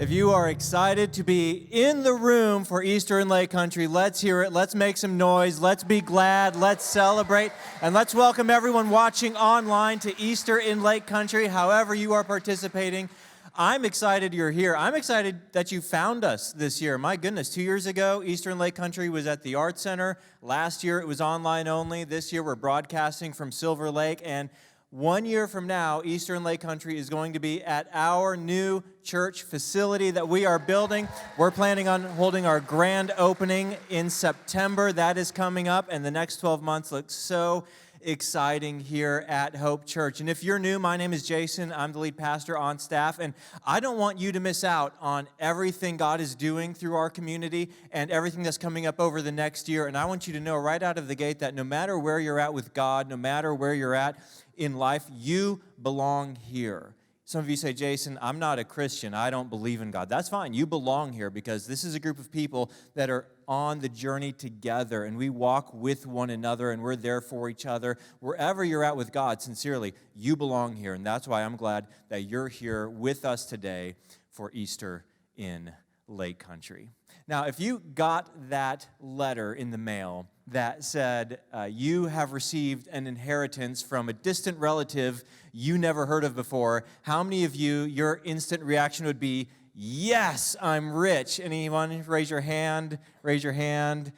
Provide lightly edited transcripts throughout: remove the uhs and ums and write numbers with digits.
If you are excited to be in the room for Easter in Lake Country, let's hear it. Let's make some noise. Let's be glad. Let's celebrate. And let's welcome everyone watching online to Easter in Lake Country, however you are participating. I'm excited you're here. I'm excited that you found us this year. My goodness, 2 years ago, Easter in Lake Country was at the Art Center. Last year, it was online only. This year, we're broadcasting from Silver Lake. And 1 year from now, Easter in Lake Country is going to be at our new church facility that we are building. We're planning on holding our grand opening in September. That is coming up, and the next 12 months look so exciting here at Hope Church. And if you're new, my name is Jason. I'm the lead pastor on staff, and I don't want you to miss out on everything God is doing through our community and everything that's coming up over the next year. And I want you to know right out of the gate that no matter where you're at with God, no matter where you're at in life, you belong here. Some of you say, Jason, I'm not a Christian. I don't believe in God. That's fine. You belong here because this is a group of people that are on the journey together, and we walk with one another, and we're there for each other. Wherever you're at with God, sincerely, you belong here, and that's why I'm glad that you're here with us today for Easter in Lake Country. Now, if you got that letter in the mail that said you have received an inheritance from a distant relative you never heard of before, how many of you, your instant reaction would be, yes, I'm rich? Anyone? Raise your hand. Raise your hand.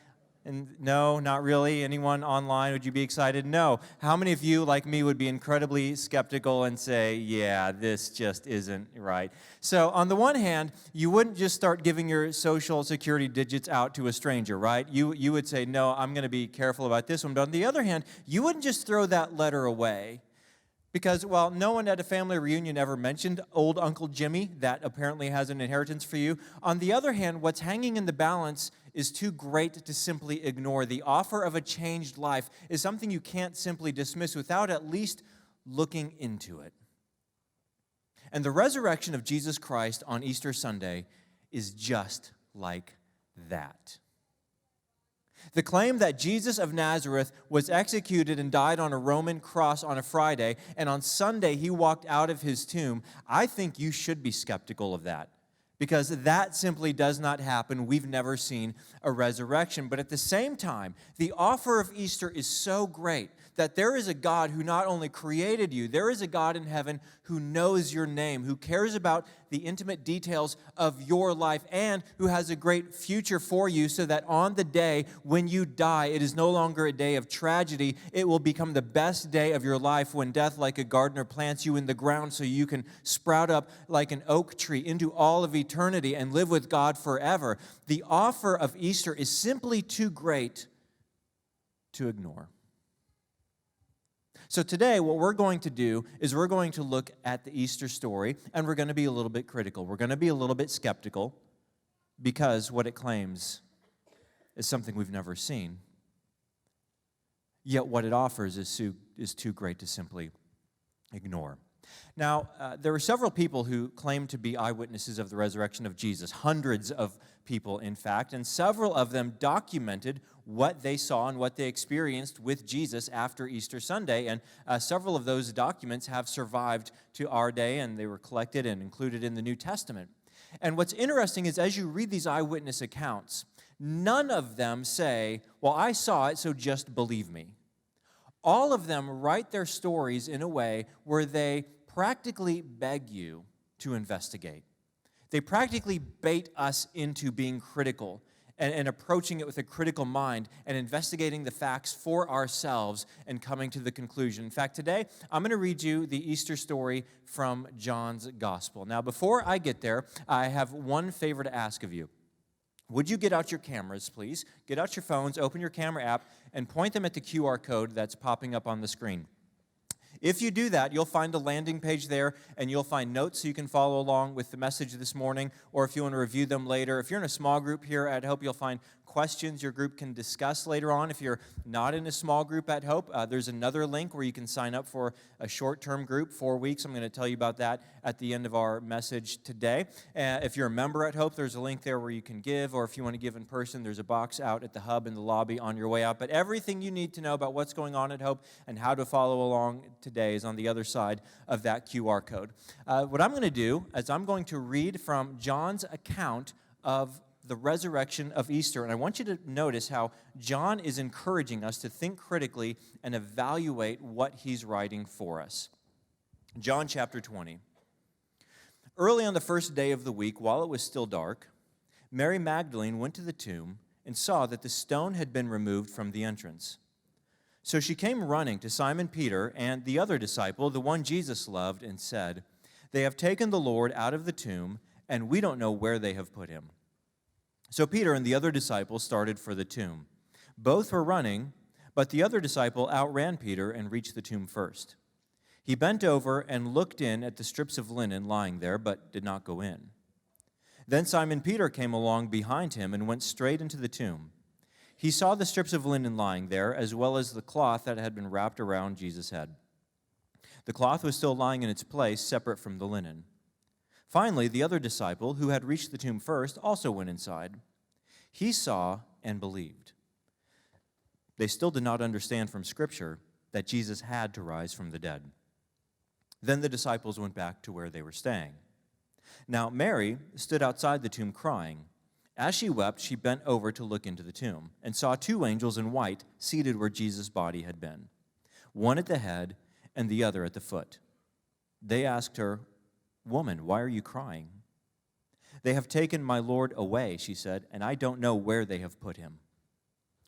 And no, not really. Anyone online, would you be excited? No. How many of you, like me, would be incredibly skeptical and say, yeah, this just isn't right? So on the one hand, you wouldn't just start giving your social security digits out to a stranger, right? You would say, no, I'm going to be careful about this one. But on the other hand, you wouldn't just throw that letter away. Because, well, no one at a family reunion ever mentioned old Uncle Jimmy that apparently has an inheritance for you. On the other hand, what's hanging in the balance is too great to simply ignore. The offer of a changed life is something you can't simply dismiss without at least looking into it. And the resurrection of Jesus Christ on Easter Sunday is just like that. The claim that Jesus of Nazareth was executed and died on a Roman cross on a Friday, and on Sunday he walked out of his tomb, I think you should be skeptical of that, because that simply does not happen. We've never seen a resurrection. But at the same time, the offer of Easter is so great that there is a God who not only created you, there is a God in heaven who knows your name, who cares about the intimate details of your life, and who has a great future for you, so that on the day when you die, it is no longer a day of tragedy. It will become the best day of your life when death, like a gardener, plants you in the ground so you can sprout up like an oak tree into all of eternity and live with God forever. The offer of Easter is simply too great to ignore. So today, what we're going to do is we're going to look at the Easter story, and we're going to be a little bit critical. We're going to be a little bit skeptical, because what it claims is something we've never seen. Yet what it offers is too great to simply ignore. Now, there were several people who claimed to be eyewitnesses of the resurrection of Jesus, hundreds of people, in fact, and several of them documented what they saw and what they experienced with Jesus after Easter Sunday, and several of those documents have survived to our day, and they were collected and included in the New Testament. And what's interesting is, as you read these eyewitness accounts, none of them say, well, I saw it, so just believe me. All of them write their stories in a way where they practically beg you to investigate. They practically bait us into being critical and approaching it with a critical mind and investigating the facts for ourselves and coming to the conclusion. In fact, today, I'm going to read you the Easter story from John's Gospel. Now, before I get there, I have one favor to ask of you. Would you get out your cameras, please? Get out your phones, open your camera app, and point them at the QR code that's popping up on the screen. If you do that, you'll find a landing page there, and you'll find notes so you can follow along with the message this morning, or if you want to review them later. If you're in a small group here at Hope, you'll find questions your group can discuss later on. If you're not in a small group at Hope, there's another link where you can sign up for a short-term group, 4 weeks. I'm going to tell you about that at the end of our message today. If you're a member at Hope, there's a link there where you can give, or if you want to give in person, there's a box out at the hub in the lobby on your way out. But everything you need to know about what's going on at Hope and how to follow along today today is on the other side of that QR code. What I'm going to do is I'm going to read from John's account of the resurrection of Easter. And I want you to notice how John is encouraging us to think critically and evaluate what he's writing for us. John chapter 20. Early on the first day of the week, while it was still dark, Mary Magdalene went to the tomb and saw that the stone had been removed from the entrance. So she came running to Simon Peter and the other disciple, the one Jesus loved, and said, "They have taken the Lord out of the tomb, and we don't know where they have put him." So Peter and the other disciple started for the tomb. Both were running, but the other disciple outran Peter and reached the tomb first. He bent over and looked in at the strips of linen lying there, but did not go in. Then Simon Peter came along behind him and went straight into the tomb. He saw the strips of linen lying there, as well as the cloth that had been wrapped around Jesus' head. The cloth was still lying in its place, separate from the linen. Finally, the other disciple, who had reached the tomb first, also went inside. He saw and believed. They still did not understand from Scripture that Jesus had to rise from the dead. Then the disciples went back to where they were staying. Now Mary stood outside the tomb crying. As she wept, she bent over to look into the tomb and saw two angels in white seated where Jesus' body had been, one at the head and the other at the foot. They asked her, "Woman, why are you crying?" "They have taken my Lord away," she said, "and I don't know where they have put him."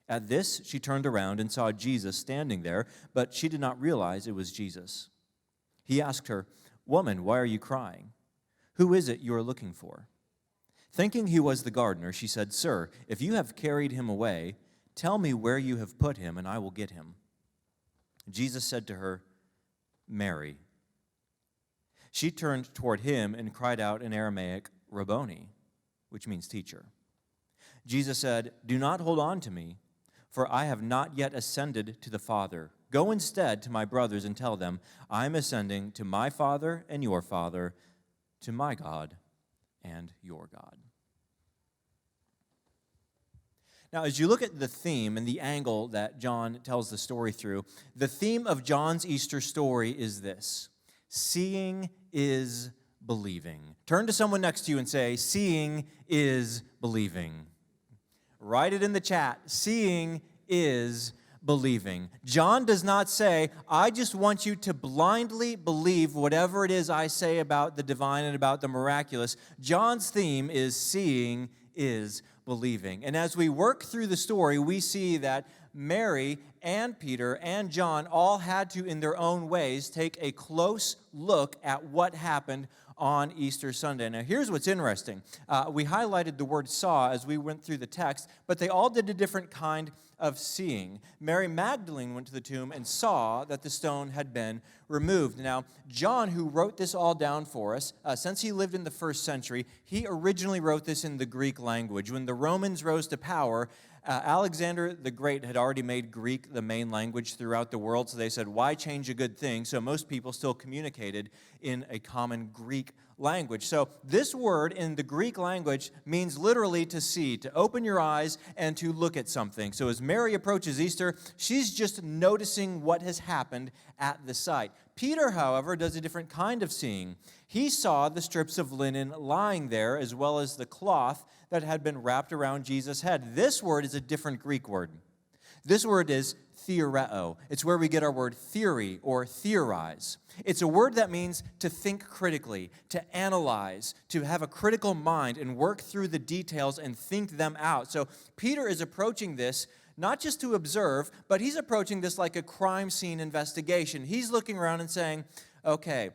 At this, she turned around and saw Jesus standing there, but she did not realize it was Jesus. He asked her, "Woman, why are you crying? Who is it you are looking for?" Thinking he was the gardener, she said, "Sir, if you have carried him away, tell me where you have put him, and I will get him." Jesus said to her, "Mary." She turned toward him and cried out in Aramaic, "Rabboni," which means teacher. Jesus said, "Do not hold on to me, for I have not yet ascended to the Father. Go instead to my brothers and tell them, I am ascending to my Father and your Father, to my God and your God." Now, as you look at the theme and the angle that John tells the story through, the theme of John's Easter story is this: seeing is believing. Turn to someone next to you and say, "Seeing is believing." Write it in the chat. Seeing is believing. John does not say, "I just want you to blindly believe whatever it is I say about the divine and about the miraculous." John's theme is seeing is believing. And as we work through the story, we see that Mary and Peter and John all had to, in their own ways, take a close look at what happened on Easter Sunday. Now, here's what's interesting. We highlighted the word saw as we went through the text, but they all did a different kind of seeing. Mary Magdalene went to the tomb and saw that the stone had been removed. Now, John, who wrote this all down for us, since he lived in the first century, he originally wrote this in the Greek language. When the Romans rose to power, Alexander the Great had already made Greek the main language throughout the world, so they said, why change a good thing? So most people still communicated in a common Greek language. So this word in the Greek language means literally to see, to open your eyes and to look at something. So as Mary approaches Easter, she's just noticing what has happened at the site. Peter, however, does a different kind of seeing. He saw the strips of linen lying there, as well as the cloth that had been wrapped around Jesus' head. This word is a different Greek word. This word is theoreo. It's where we get our word theory or theorize. It's a word that means to think critically, to analyze, to have a critical mind and work through the details and think them out. So Peter is approaching this not just to observe, but he's approaching this like a crime scene investigation. He's looking around and saying, okay,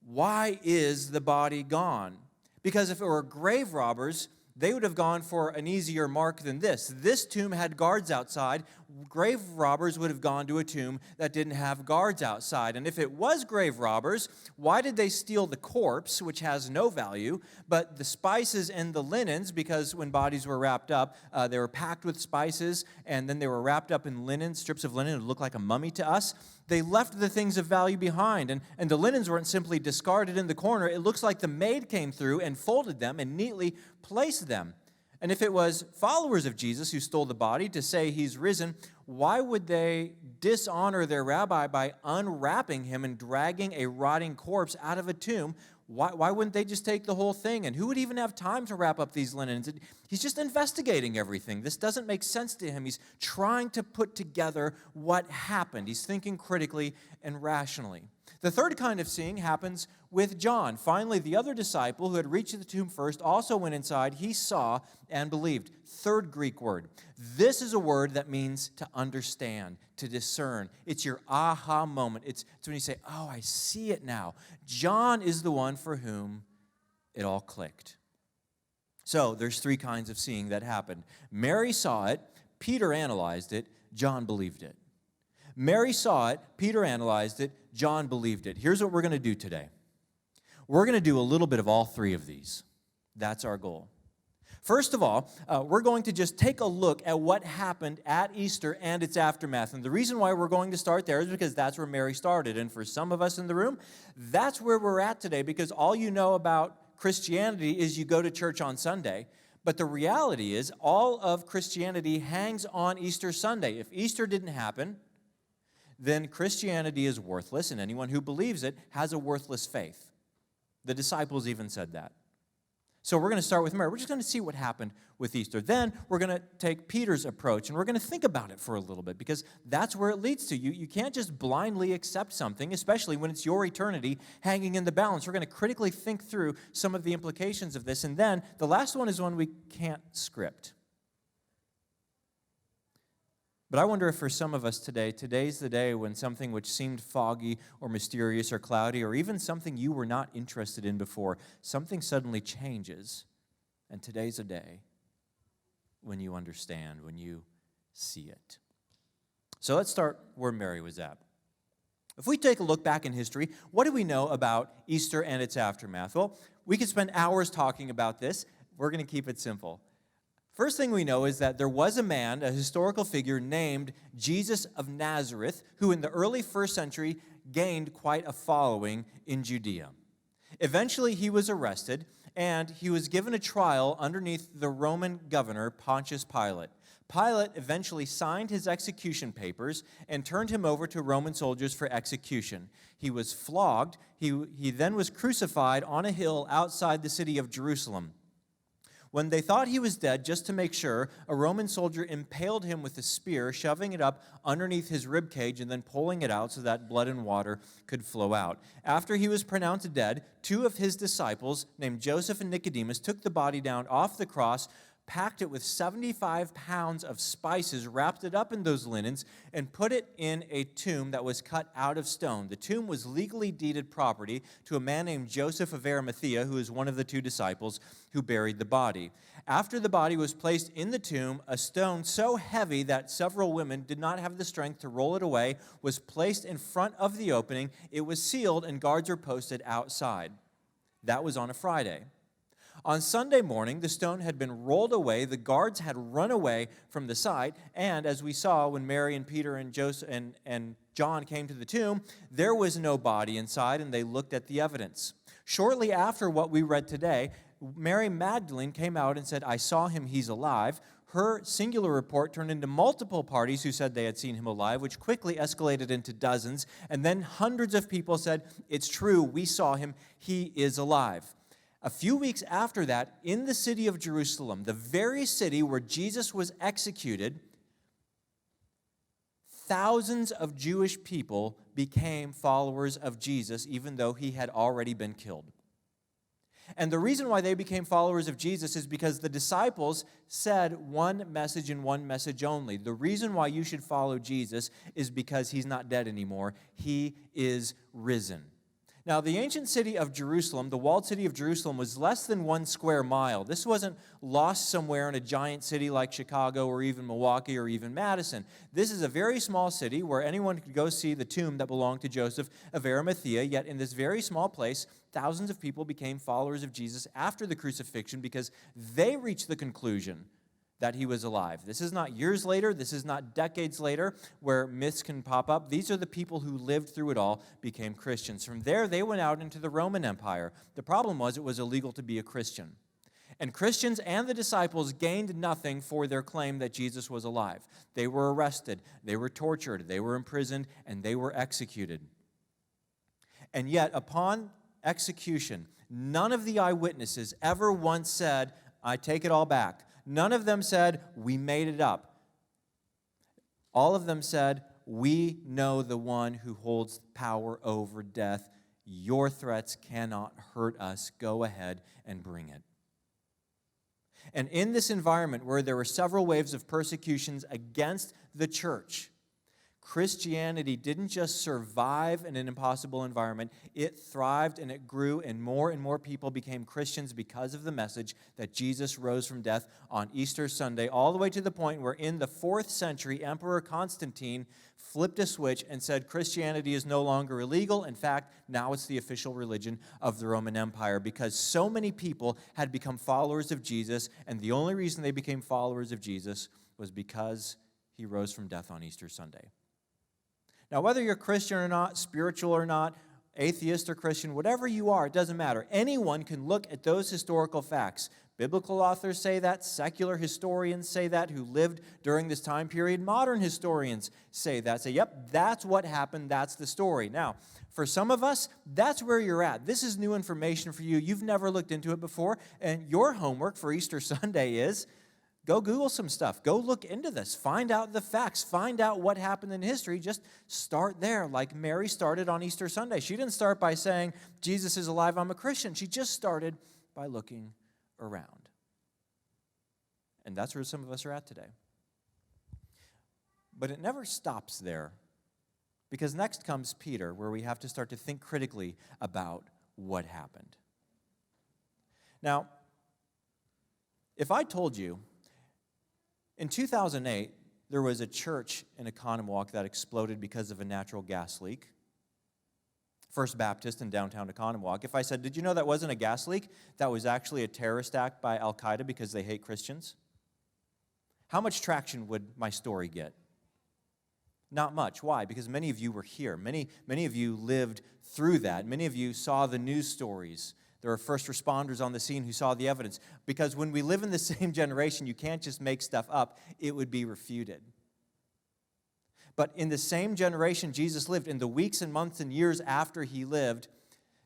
why is the body gone? Because if it were grave robbers, they would have gone for an easier mark than this. This tomb had guards outside. Grave robbers would have gone to a tomb that didn't have guards outside. And if it was grave robbers, why did they steal the corpse, which has no value, but the spices and the linens? Because when bodies were wrapped up, they were packed with spices, and then they were wrapped up in linen, strips of linen. It looked like a mummy to us. They left the things of value behind, and the linens weren't simply discarded in the corner. It looks like the maid came through and folded them and neatly placed them. And if it was followers of Jesus who stole the body to say he's risen, why would they dishonor their rabbi by unwrapping him and dragging a rotting corpse out of a tomb? Why wouldn't they just take the whole thing? And who would even have time to wrap up these linens? He's just investigating everything. This doesn't make sense to him. He's trying to put together what happened. He's thinking critically and rationally. The third kind of seeing happens with John. Finally, the other disciple who had reached the tomb first also went inside. He saw and believed. Third Greek word. This is a word that means to understand, to discern. It's your aha moment. It's when you say, oh, I see it now. John is the one for whom it all clicked. So there's three kinds of seeing that happened. Mary saw it, Peter analyzed it, John believed it. Mary saw it, Peter analyzed it, John believed it. Here's what we're going to do today. We're going to do a little bit of all three of these. That's our goal. First of all, we're going to just take a look at what happened at Easter and its aftermath. And the reason why we're going to start there is because that's where Mary started. And for some of us in the room, that's where we're at today, because all you know about Christianity is you go to church on Sunday. But the reality is all of Christianity hangs on Easter Sunday. If Easter didn't happen, then Christianity is worthless, and anyone who believes it has a worthless faith. The disciples even said that. So we're going to start with Mary. We're just going to see what happened with Easter. Then we're going to take Peter's approach, and we're going to think about it for a little bit, because that's where it leads to. You can't just blindly accept something, especially when it's your eternity hanging in the balance. We're going to critically think through some of the implications of this. And then the last one is one we can't script. But I wonder if for some of us today, today's the day when something which seemed foggy or mysterious or cloudy, or even something you were not interested in before, something suddenly changes. And today's a day when you understand, when you see it. So let's start where Mary was at. If we take a look back in history, what do we know about Easter and its aftermath? Well, we could spend hours talking about this. We're going to keep it simple. First thing we know is that there was a man, a historical figure named Jesus of Nazareth, who in the early first century gained quite a following in Judea. Eventually, he was arrested, and he was given a trial underneath the Roman governor, Pontius Pilate. Pilate eventually signed his execution papers and turned him over to Roman soldiers for execution. He was flogged. He then was crucified on a hill outside the city of Jerusalem. When they thought he was dead, just to make sure, a Roman soldier impaled him with a spear, shoving it up underneath his rib cage and then pulling it out so that blood and water could flow out. After he was pronounced dead, two of his disciples, named Joseph and Nicodemus, took the body down off the cross, packed it with 75 pounds of spices, wrapped it up in those linens, and put it in a tomb that was cut out of stone. The tomb was legally deeded property to a man named Joseph of Arimathea, who is one of the two disciples who buried the body. After the body was placed in the tomb, a stone so heavy that several women did not have the strength to roll it away was placed in front of the opening. It was sealed, and guards were posted outside. That was on a Friday. On Sunday morning, the stone had been rolled away, the guards had run away from the site, and as we saw when Mary and Peter and Joseph and John came to the tomb, there was no body inside, and they looked at the evidence. Shortly after what we read today, Mary Magdalene came out and said, "I saw him, he's alive." Her singular report turned into multiple parties who said they had seen him alive, which quickly escalated into dozens, and then hundreds of people said, "It's true, we saw him, he is alive." A few weeks after that, in the city of Jerusalem, the very city where Jesus was executed, thousands of Jewish people became followers of Jesus, even though he had already been killed. And the reason why they became followers of Jesus is because the disciples said one message and one message only. The reason why you should follow Jesus is because he's not dead anymore. He is risen. Now, the ancient city of Jerusalem, the walled city of Jerusalem, was less than 1 square mile. This wasn't lost somewhere in a giant city like Chicago or even Milwaukee or even Madison. This is a very small city where anyone could go see the tomb that belonged to Joseph of Arimathea. Yet in this very small place, thousands of people became followers of Jesus after the crucifixion because they reached the conclusion that he was alive. This is not years later. This is not decades later where myths can pop up. These are the people who lived through it all, became Christians. From there, they went out into the Roman Empire. The problem was it was illegal to be a Christian. And Christians and the disciples gained nothing for their claim that Jesus was alive. They were arrested, they were tortured, they were imprisoned, and they were executed. And yet, upon execution, none of the eyewitnesses ever once said, I take it all back. None of them said, we made it up. All of them said, we know the one who holds power over death. Your threats cannot hurt us. Go ahead and bring it. And in this environment where there were several waves of persecutions against the church, Christianity didn't just survive in an impossible environment, it thrived and it grew, and more people became Christians because of the message that Jesus rose from death on Easter Sunday, all the way to the point where in the 4th century, Emperor Constantine flipped a switch and said Christianity is no longer illegal. In fact, now it's the official religion of the Roman Empire, because so many people had become followers of Jesus, and the only reason they became followers of Jesus was because he rose from death on Easter Sunday. Now, whether you're Christian or not, spiritual or not, atheist or Christian, whatever you are, it doesn't matter. Anyone can look at those historical facts. Biblical authors say that. Secular historians say that, who lived during this time period. Modern historians say that. Say, yep, that's what happened. That's the story. Now, for some of us, that's where you're at. This is new information for you. You've never looked into it before. And your homework for Easter Sunday is go Google some stuff. Go look into this. Find out the facts. Find out what happened in history. Just start there, like Mary started on Easter Sunday. She didn't start by saying, Jesus is alive, I'm a Christian. She just started by looking around. And that's where some of us are at today. But it never stops there, because next comes Peter, where we have to start to think critically about what happened. Now, if I told you in 2008, there was a church in Economwalk that exploded because of a natural gas leak. First Baptist in downtown Economwalk. If I said, did you know that wasn't a gas leak? That was actually a terrorist act by Al-Qaeda because they hate Christians? How much traction would my story get? Not much. Why? Because many of you were here. Many of you lived through that. Many of you saw the news stories. There are first responders on the scene who saw the evidence. Because when we live in the same generation, you can't just make stuff up. It would be refuted. But in the same generation Jesus lived, in the weeks and months and years after he lived,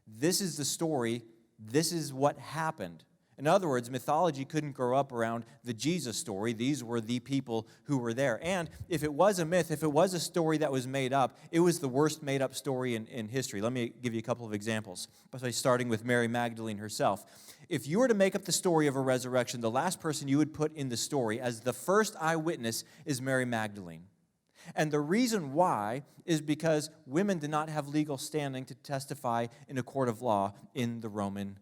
this is the story. This is what happened. In other words, mythology couldn't grow up around the Jesus story. These were the people who were there. And if it was a myth, if it was a story that was made up, it was the worst made-up story in history. Let me give you a couple of examples, by starting with Mary Magdalene herself. If you were to make up the story of a resurrection, the last person you would put in the story as the first eyewitness is Mary Magdalene. And the reason why is because women did not have legal standing to testify in a court of law in the Roman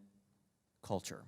culture.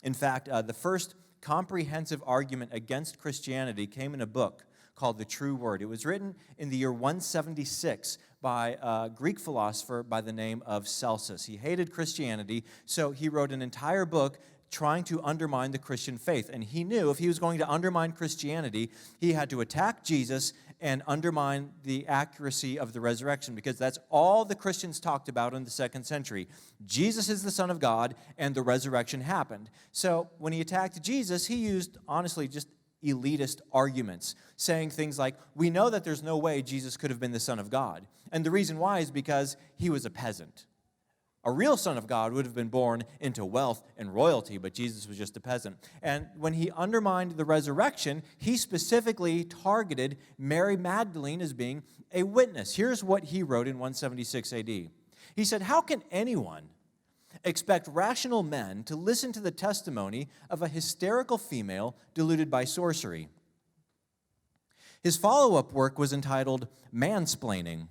In fact, the first comprehensive argument against Christianity came in a book called The True Word. It was written in the year 176 by a Greek philosopher by the name of Celsus. He hated Christianity, so he wrote an entire book trying to undermine the Christian faith. And he knew if he was going to undermine Christianity, he had to attack Jesus and undermine the accuracy of the resurrection, because that's all the Christians talked about in the 2nd century. Jesus is the Son of God, and the resurrection happened. So when he attacked Jesus, he used, honestly, just elitist arguments, saying things like, we know that there's no way Jesus could have been the Son of God. And the reason why is because he was a peasant. A real Son of God would have been born into wealth and royalty, but Jesus was just a peasant. And when he undermined the resurrection, he specifically targeted Mary Magdalene as being a witness. Here's what he wrote in 176 AD. He said, how can anyone expect rational men to listen to the testimony of a hysterical female deluded by sorcery? His follow-up work was entitled Mansplaining.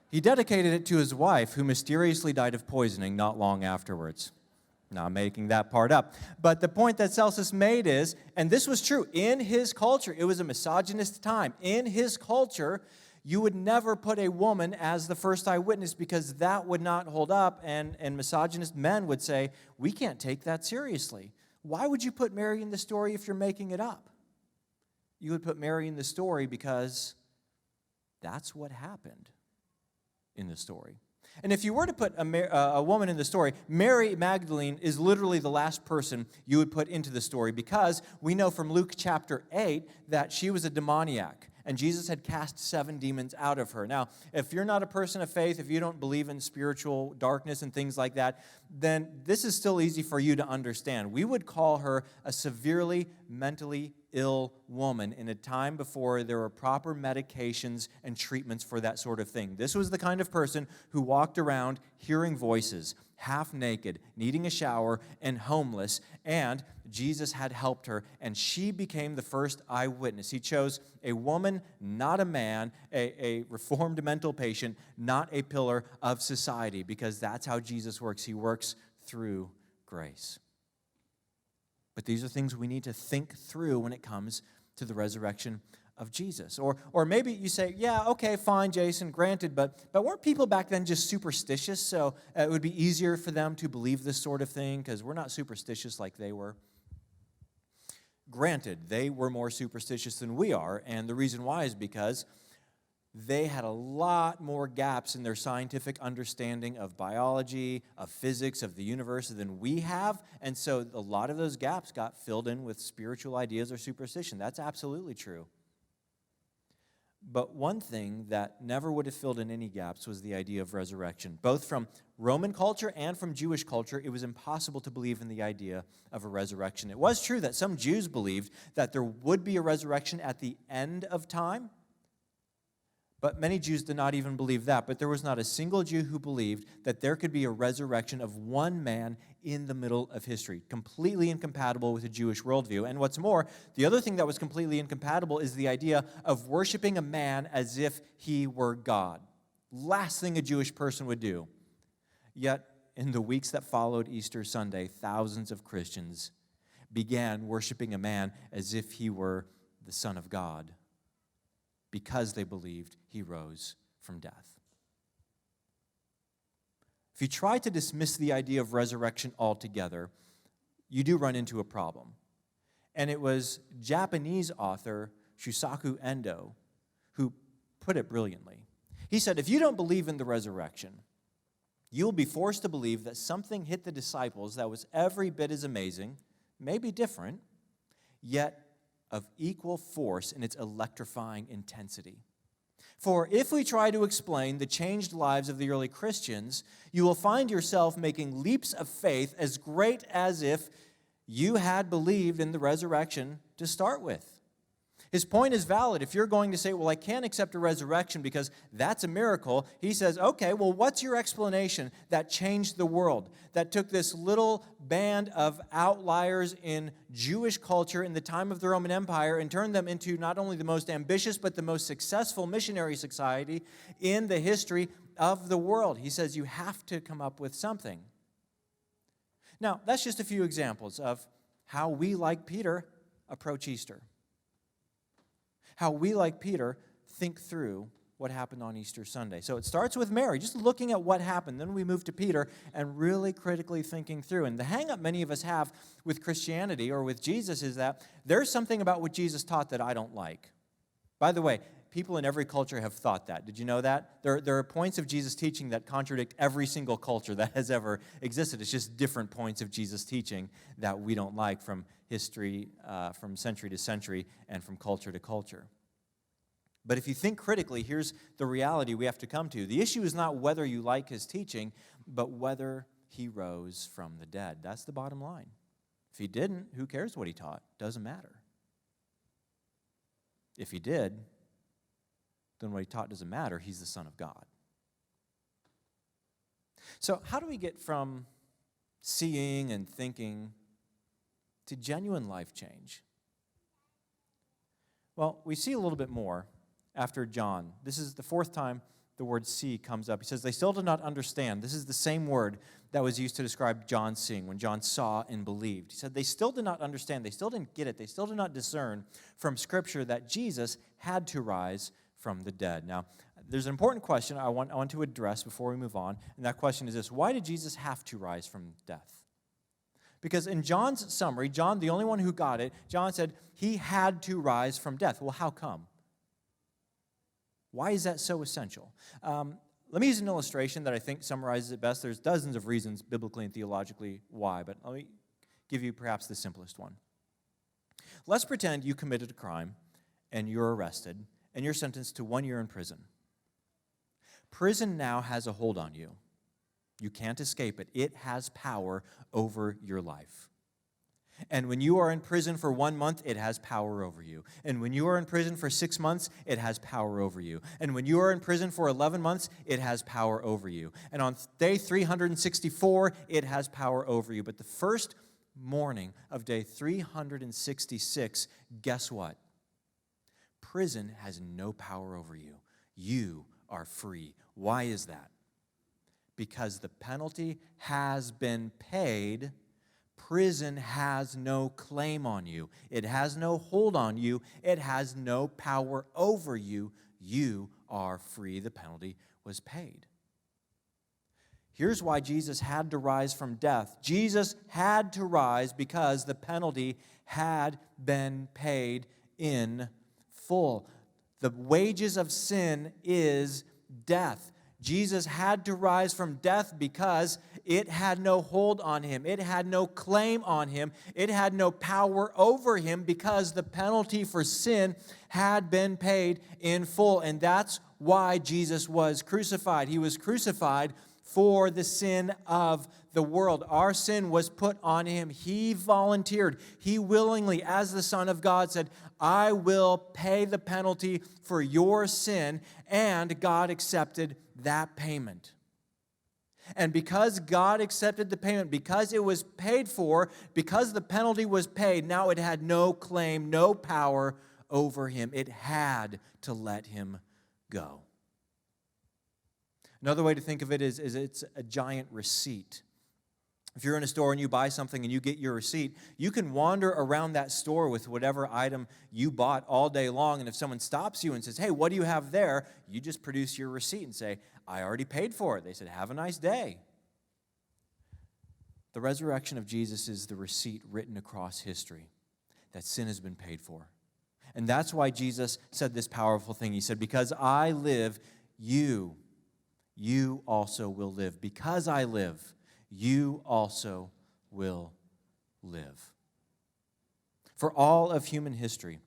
He dedicated it to his wife, who mysteriously died of poisoning not long afterwards. Now, I'm making that part up. But the point that Celsus made is, and this was true in his culture, it was a misogynist time. In his culture, you would never put a woman as the first eyewitness, because that would not hold up, and misogynist men would say, we can't take that seriously. Why would you put Mary in the story if you're making it up? You would put Mary in the story because that's what happened in the story. And if you were to put a woman in the story, Mary Magdalene is literally the last person you would put into the story, because we know from Luke chapter 8 that she was a demoniac, and Jesus had cast 7 demons out of her. Now, if you're not a person of faith, if you don't believe in spiritual darkness and things like that, then this is still easy for you to understand. We would call her a severely mentally ill woman in a time before there were proper medications and treatments for that sort of thing. This was the kind of person who walked around hearing voices, half naked, needing a shower, and homeless, and Jesus had helped her, and she became the first eyewitness. He chose a woman, not a man, a reformed mental patient, not a pillar of society, because that's how Jesus works. He works through grace. But these are things we need to think through when it comes to the resurrection of Jesus. Or maybe you say, yeah, okay, fine, Jason, granted, but weren't people back then just superstitious, so it would be easier for them to believe this sort of thing because we're not superstitious like they were? Granted, they were more superstitious than we are, and the reason why is because they had a lot more gaps in their scientific understanding of biology, of physics, of the universe than we have, and so a lot of those gaps got filled in with spiritual ideas or superstition. That's absolutely true. But one thing that never would have filled in any gaps was the idea of resurrection. Both from Roman culture and from Jewish culture, it was impossible to believe in the idea of a resurrection. It was true that some Jews believed that there would be a resurrection at the end of time, but many Jews did not even believe that. But there was not a single Jew who believed that there could be a resurrection of one man in the middle of history, completely incompatible with a Jewish worldview. And what's more, the other thing that was completely incompatible is the idea of worshiping a man as if he were God. Last thing a Jewish person would do. Yet, in the weeks that followed Easter Sunday, thousands of Christians began worshiping a man as if he were the Son of God, because they believed he rose from death. If you try to dismiss the idea of resurrection altogether, you do run into a problem. And it was Japanese author Shusaku Endo who put it brilliantly. He said, if you don't believe in the resurrection, you'll be forced to believe that something hit the disciples that was every bit as amazing, maybe different, yet of equal force in its electrifying intensity. For if we try to explain the changed lives of the early Christians, you will find yourself making leaps of faith as great as if you had believed in the resurrection to start with. His point is valid. If you're going to say, well, I can't accept a resurrection because that's a miracle, he says, okay, well, what's your explanation that changed the world, that took this little band of outliers in Jewish culture in the time of the Roman Empire and turned them into not only the most ambitious but the most successful missionary society in the history of the world? He says you have to come up with something. Now, that's just a few examples of how we, like Peter, approach Easter. How we, like Peter, think through what happened on Easter Sunday. So it starts with Mary, just looking at what happened. Then we move to Peter and really critically thinking through. And the hang-up many of us have with Christianity or with Jesus is that there's something about what Jesus taught that I don't like. By the way, people in every culture have thought that. Did you know that? There are points of Jesus' teaching that contradict every single culture that has ever existed. It's just different points of Jesus' teaching that we don't like from history, from century to century, and from culture to culture. But if you think critically, here's the reality we have to come to. The issue is not whether you like his teaching, but whether he rose from the dead. That's the bottom line. If he didn't, who cares what he taught? Doesn't matter. If he did, then what he taught doesn't matter. He's the Son of God. So how do we get from seeing and thinking to genuine life change? Well, we see a little bit more after John. This is the fourth time the word see comes up. He says, they still do not understand. This is the same word that was used to describe John seeing, when John saw and believed. He said, they still did not understand. They still didn't get it. They still did not discern from Scripture that Jesus had to rise from the dead. Now, there's an important question I want to address before we move on, and that question is this: why did Jesus have to rise from death? Because in John's summary, John, the only one who got it, John said he had to rise from death. Well, how come? Why is that so essential? Let Let me use an illustration that I think summarizes it best. There's dozens of reasons biblically and theologically why, but let me give you perhaps the simplest one. Let's pretend you committed a crime and you're arrested and you're sentenced to 1 year in prison. Prison now has a hold on you. You can't escape it. It has power over your life. And when you are in prison for 1 month, it has power over you. And when you are in prison for 6 months, it has power over you. And when you are in prison for 11 months, it has power over you. And on day 364, it has power over you. But the first morning of day 366, guess what? Prison has no power over you. You are free. Why is that? Because the penalty has been paid. Prison has no claim on you. It has no hold on you. It has no power over you. You are free. The penalty was paid. Here's why Jesus had to rise from death. Jesus had to rise because the penalty had been paid in full. The wages of sin is death. Jesus had to rise from death because it had no hold on him. It had no claim on him. It had no power over him because the penalty for sin had been paid in full. And that's why Jesus was crucified. He was crucified for the sin of the world. Our sin was put on him. He volunteered. He willingly, as the Son of God, said, I will pay the penalty for your sin. And God accepted that payment. And because God accepted the payment, because it was paid for, because the penalty was paid, now it had no claim, no power over him. It had to let him go. Another way to think of it is it's a giant receipt. If you're in a store and you buy something and you get your receipt, you can wander around that store with whatever item you bought all day long. And if someone stops you and says, hey, what do you have there? You just produce your receipt and say, I already paid for it. They said, have a nice day. The resurrection of Jesus is the receipt written across history that sin has been paid for. And that's why Jesus said this powerful thing. He said, because I live, you also will live. Because I live, you also will live. For all of human history,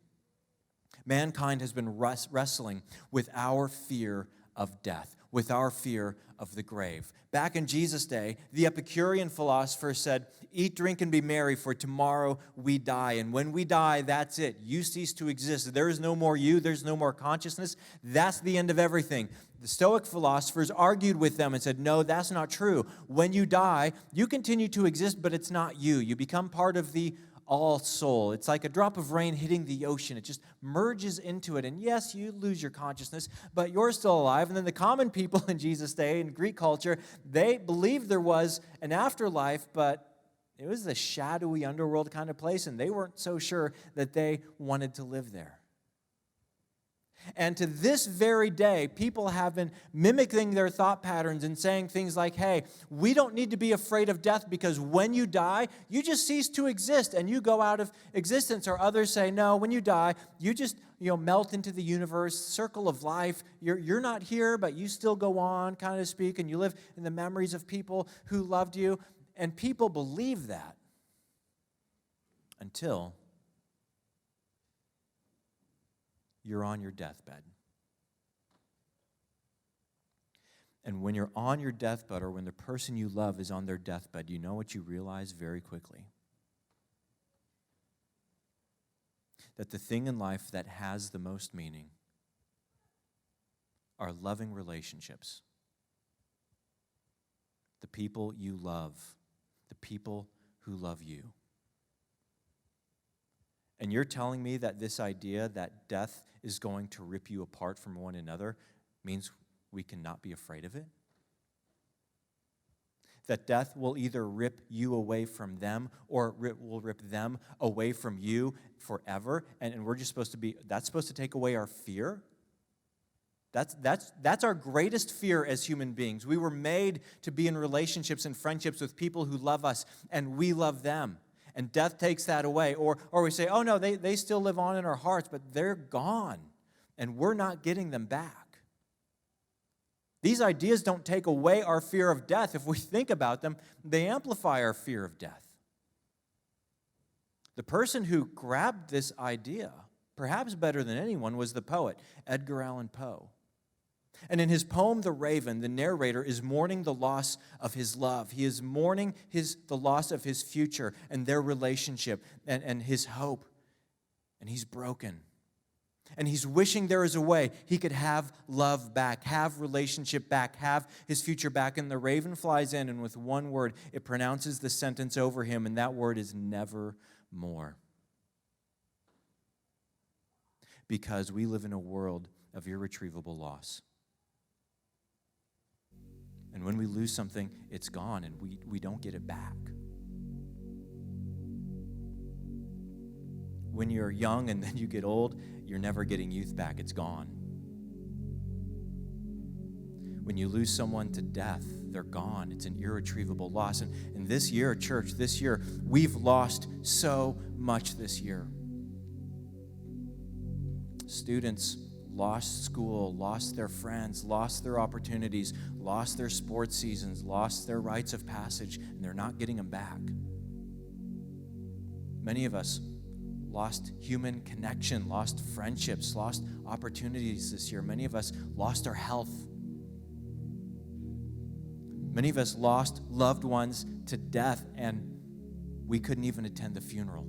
mankind has been wrestling with our fear of death, with our fear of the grave. Back in Jesus' day, the Epicurean philosopher said, eat, drink, and be merry, for tomorrow we die. And when we die, that's it. You cease to exist. There is no more you. There's no more consciousness. That's the end of everything. The Stoic philosophers argued with them and said, no, that's not true. When you die, you continue to exist, but it's not you. You become part of the all soul. It's like a drop of rain hitting the ocean. It just merges into it. And yes, you lose your consciousness, but you're still alive. And then the common people in Jesus' day, in Greek culture, they believed there was an afterlife, but it was the shadowy underworld kind of place, and they weren't so sure that they wanted to live there. And to this very day, people have been mimicking their thought patterns and saying things like, hey, we don't need to be afraid of death because when you die, you just cease to exist and you go out of existence. Or others say, no, when you die, you just melt into the universe, circle of life. You're not here, but you still go on, kind of speak, and you live in the memories of people who loved you. And people believe that until you're on your deathbed. And when you're on your deathbed, or when the person you love is on their deathbed, you know what you realize very quickly? That the thing in life that has the most meaning are loving relationships. The people you love, the people who love you. And you're telling me that this idea that death is going to rip you apart from one another means we cannot be afraid of it? That death will either rip you away from them or will rip them away from you forever, and we're just that's supposed to take away our fear? That's our greatest fear as human beings. We were made to be in relationships and friendships with people who love us, and we love them. And death takes that away. Or we say, oh no, they still live on in our hearts, but they're gone, and we're not getting them back. These ideas don't take away our fear of death. If we think about them, they amplify our fear of death. The person who grabbed this idea, perhaps better than anyone, was the poet, Edgar Allan Poe. And in his poem, The Raven, the narrator is mourning the loss of his love. He is mourning the loss of his future and their relationship and his hope. And he's broken. And he's wishing there is a way he could have love back, have relationship back, have his future back. And the raven flies in, and with one word, it pronounces the sentence over him, and that word is nevermore. Because we live in a world of irretrievable loss. And when we lose something, it's gone, and we don't get it back. When you're young and then you get old, you're never getting youth back. It's gone. When you lose someone to death, they're gone. It's an irretrievable loss. And this year, church, we've lost so much this year. Students lost school, lost their friends, lost their opportunities, lost their sports seasons, lost their rites of passage, and they're not getting them back. Many of us lost human connection, lost friendships, lost opportunities this year. Many of us lost our health. Many of us lost loved ones to death, and we couldn't even attend the funeral.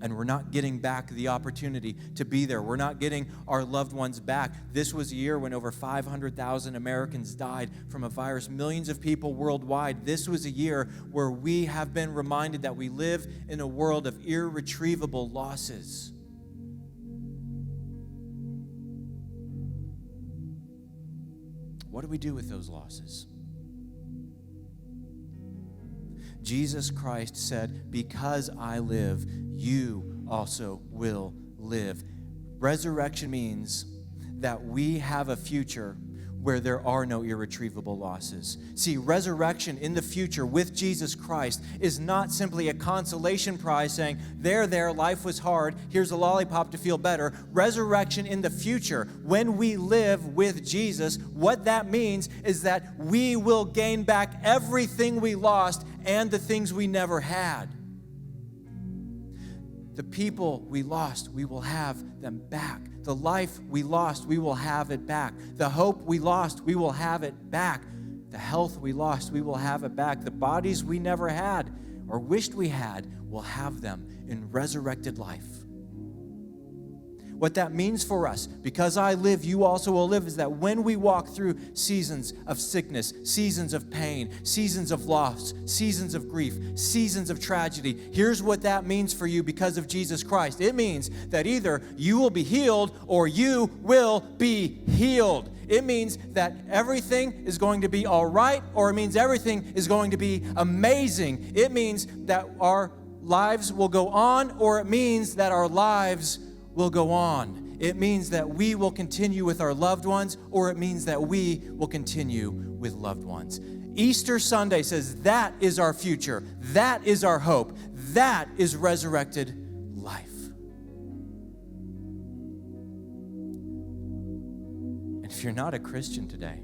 And we're not getting back the opportunity to be there. We're not getting our loved ones back. This was a year when over 500,000 Americans died from a virus, millions of people worldwide. This was a year where we have been reminded that we live in a world of irretrievable losses. What do we do with those losses? Jesus Christ said, "Because I live, you also will live." Resurrection means that we have a future where there are no irretrievable losses. See, resurrection in the future with Jesus Christ is not simply a consolation prize saying, there, life was hard, here's a lollipop to feel better. Resurrection in the future, when we live with Jesus, what that means is that we will gain back everything we lost and the things we never had. The people we lost, we will have them back. The life we lost, we will have it back. The hope we lost, we will have it back. The health we lost, we will have it back. The bodies we never had or wished we had, we'll have them in resurrected life. What that means for us, because I live, you also will live, is that when we walk through seasons of sickness, seasons of pain, seasons of loss, seasons of grief, seasons of tragedy, here's what that means for you because of Jesus Christ. It means that either you will be healed or you will be healed. It means that everything is going to be all right, or it means everything is going to be amazing. It means that our lives will go on, or it means that our lives will go on. It means that we will continue with our loved ones, or it means that we will continue with loved ones. Easter Sunday says that is our future. That is our hope. That is resurrected life. And if you're not a Christian today,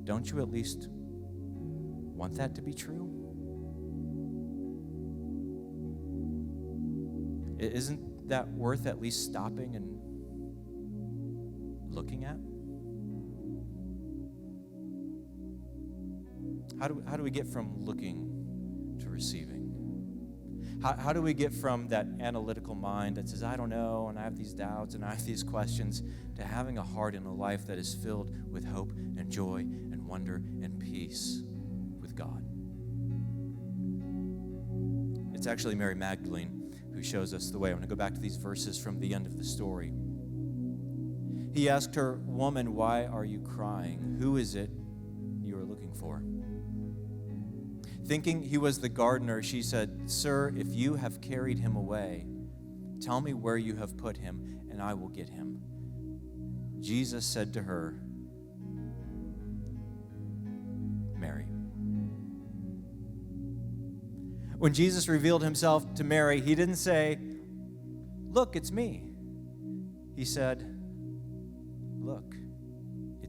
don't you at least want that to be true? Isn't that worth at least stopping and looking at? How do we get from looking to receiving? How do we get from that analytical mind that says, I don't know, and I have these doubts, and I have these questions, to having a heart and a life that is filled with hope and joy and wonder and peace with God? It's actually Mary Magdalene who shows us the way. I'm going to go back to these verses from the end of the story. He asked her, "Woman, why are you crying? Who is it you are looking for?" Thinking he was the gardener, she said, "Sir, if you have carried him away, tell me where you have put him, and I will get him." Jesus said to her, "Mary." When Jesus revealed himself to Mary, he didn't say, "Look, it's me." He said,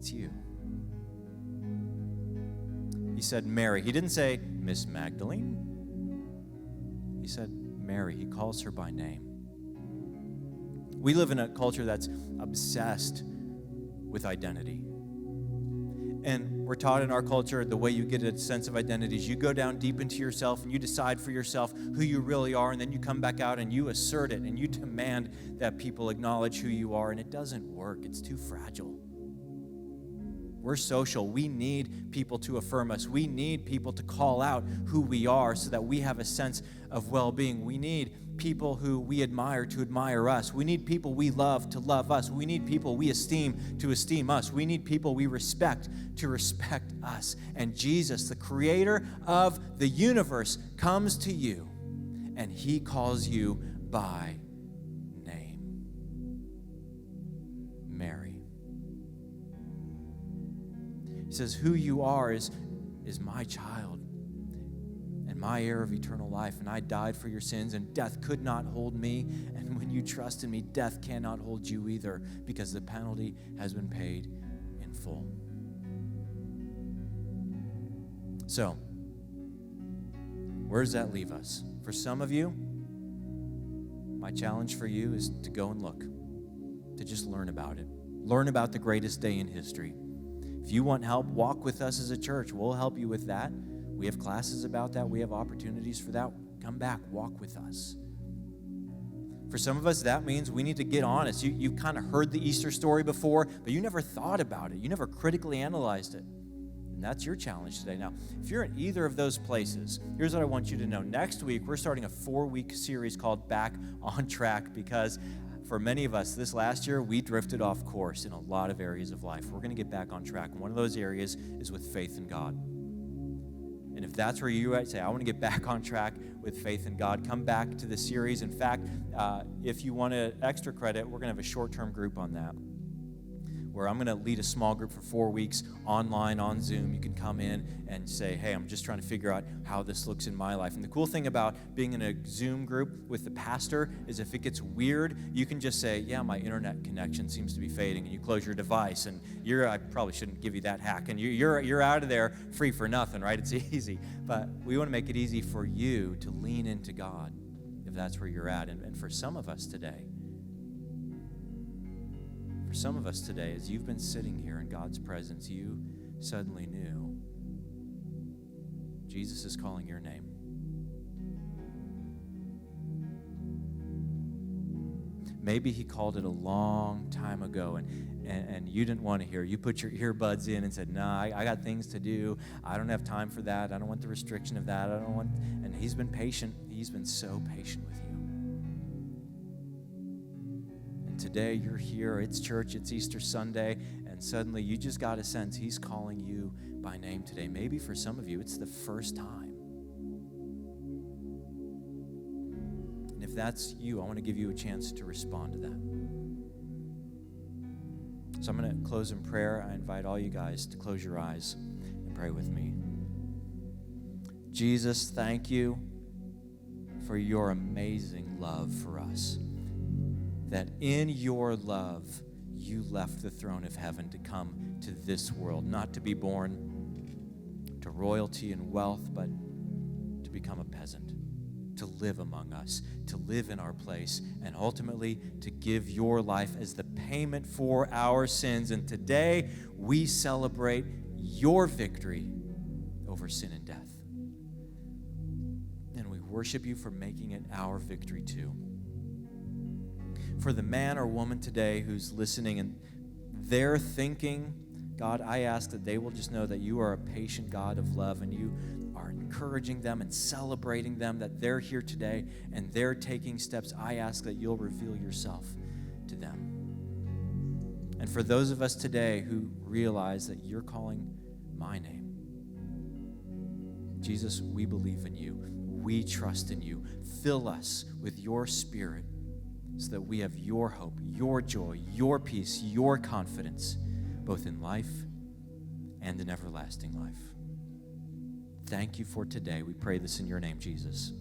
it's you. He said Mary. He didn't say Miss Magdalene. He said Mary. He calls her by name. We live in a culture that's obsessed with identity. And we're taught in our culture the way you get a sense of identity is you go down deep into yourself and you decide for yourself who you really are, and then you come back out and you assert it and you demand that people acknowledge who you are, and it doesn't work. It's too fragile. We're social. We need people to affirm us. We need people to call out who we are so that we have a sense of well-being. We need people who we admire to admire us. We need people we love to love us. We need people we esteem to esteem us. We need people we respect to respect us. And Jesus, the creator of the universe, comes to you and he calls you by name. Mary. He says, who you are is my child and my heir of eternal life, and I died for your sins, and death could not hold me, and when you trust in me, death cannot hold you either, because the penalty has been paid in full. So, where does that leave us? For some of you, my challenge for you is to go and look, to just learn about it. Learn about the greatest day in history. If you want help, walk with us as a church. We'll help you with that. We have classes about that. We have opportunities for that. Come back, walk with us. For some of us, that means we need to get honest. You kind of heard the Easter story before, but you never thought about it. You never critically analyzed it. And that's your challenge today. Now, if you're in either of those places, here's what I want you to know. Next week, we're starting a 4-week series called Back on Track, because for many of us, this last year, we drifted off course in a lot of areas of life. We're going to get back on track. And one of those areas is with faith in God. And if that's where you say, I want to get back on track with faith in God, come back to the series. In fact, if you want extra credit, we're going to have a short-term group on that, where I'm going to lead a small group for 4 weeks online on Zoom. You can come in and say, hey, I'm just trying to figure out how this looks in my life. And the cool thing about being in a Zoom group with the pastor is if it gets weird, you can just say, yeah, my internet connection seems to be fading, and you close your device, and I probably shouldn't give you that hack, and you're out of there free for nothing, right? It's easy. But we want to make it easy for you to lean into God if that's where you're at. And for some of us today, as you've been sitting here in God's presence, you suddenly knew Jesus is calling your name. Maybe he called it a long time ago, and you didn't want to hear. You put your earbuds in and said, nah, I got things to do. I don't have time for that. I don't want the restriction of that. And he's been patient. He's been so patient with you. Today you're here, it's church, it's Easter Sunday, and suddenly you just got a sense he's calling you by name today. Maybe for some of you, it's the first time. And if that's you, I want to give you a chance to respond to that. So I'm going to close in prayer. I invite all you guys to close your eyes and pray with me. Jesus, thank you for your amazing love for us. That in your love, you left the throne of heaven to come to this world, not to be born to royalty and wealth, but to become a peasant, to live among us, to live in our place, and ultimately to give your life as the payment for our sins. And today, we celebrate your victory over sin and death. And we worship you for making it our victory too. For the man or woman today who's listening and they're thinking, God, I ask that they will just know that you are a patient God of love, and you are encouraging them and celebrating them, that they're here today and they're taking steps. I ask that you'll reveal yourself to them. And for those of us today who realize that you're calling my name, Jesus, we believe in you. We trust in you. Fill us with your Spirit, so that we have your hope, your joy, your peace, your confidence, both in life and in everlasting life. Thank you for today. We pray this in your name, Jesus.